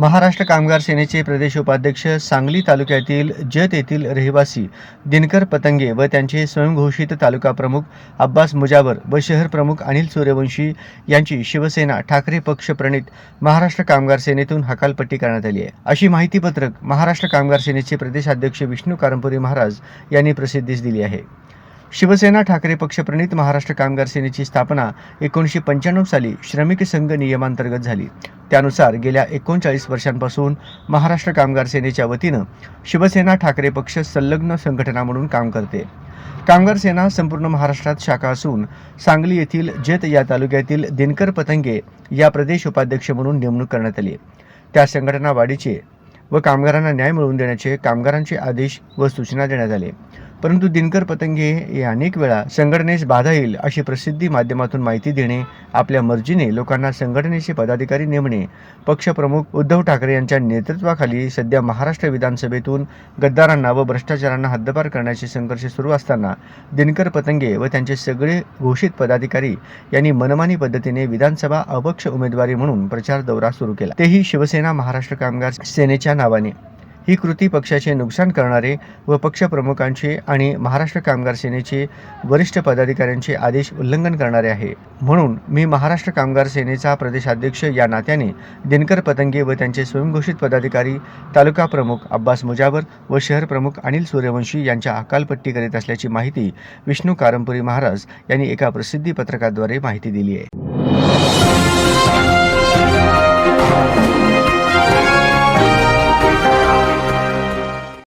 महाराष्ट्र कामगार सेनेचे प्रदेश उपाध्यक्ष सांगली तालुक्यातील जत येथील रहिवासी दिनकर पतंगे व त्यांचे स्वयंघोषित तालुका प्रमुख अब्बास मुजावर व शहर प्रमुख अनिल सूर्यवंशी यांची शिवसेना ठाकरे पक्ष प्रणित महाराष्ट्र कामगार सेनेतून हकालपट्टी करण्यात आली आहे, अशी माहिती पत्रक महाराष्ट्र कामगार सेनेचे प्रदेशाध्यक्ष विष्णू कारंपुरी महाराज यांनी प्रसिद्धीस दिली आहे। शिवसेना ठाकरे पक्षप्रणित महाराष्ट्र कामगार सेनेची स्थापना 1995 साली श्रमिक संघ नियमांतर्गत झाली। त्यानुसार गेल्या 39 वर्षांपासून महाराष्ट्र कामगार सेनेच्या वतीनं शिवसेना ठाकरे पक्ष संलग्न संघटना म्हणून काम करते। कामगार सेना संपूर्ण महाराष्ट्रात शाखा असून सांगली येथील जत या तालुक्यातील दिनकर पतंगे या प्रदेश उपाध्यक्ष म्हणून नेमणूक करण्यात आली। त्या संघटना वाढीचे व कामगारांना न्याय मिळवून देण्याचे कामगारांचे आदेश व सूचना देण्यात आले, परंतु दिनकर पतंगे हे अनेक वेळा संघटनेस बाधा येईल अशी प्रसिद्धी माध्यमातून माहिती देणे, आपल्या मर्जीने लोकांना संघटनेचे पदाधिकारी नेमणे, पक्षप्रमुख उद्धव ठाकरे यांच्या नेतृत्वाखाली सध्या महाराष्ट्र विधानसभेतून गद्दारांना व भ्रष्टाचारांना हद्दपार करण्याचे संघर्ष सुरू असताना दिनकर पतंगे व त्यांचे सगळे घोषित पदाधिकारी यांनी मनमानी पद्धतीने विधानसभा अपक्ष उमेदवारी म्हणून प्रचार दौरा सुरू केला, तेही शिवसेना महाराष्ट्र कामगार सेनेच्या नावाने। ही कृती पक्षाचे नुकसान करणारे व पक्षप्रमुखांचे आणि महाराष्ट्र कामगार सेनेचे वरिष्ठ पदाधिकाऱ्यांचे आदेश उल्लंघन करणारे आहे। म्हणून मी महाराष्ट्र कामगार सेनेचा प्रदेशाध्यक्ष या नात्याने दिनकर पतंगे व त्यांचे स्वयंघोषित पदाधिकारी तालुका प्रमुख अब्बास मुजावर व शहर प्रमुख अनिल सूर्यवंशी यांच्या हकालपट्टी करीत असल्याची माहिती विष्णू कारंपुरी महाराज यांनी एका प्रसिद्धी पत्रकाद्वारे माहिती दिली आहे।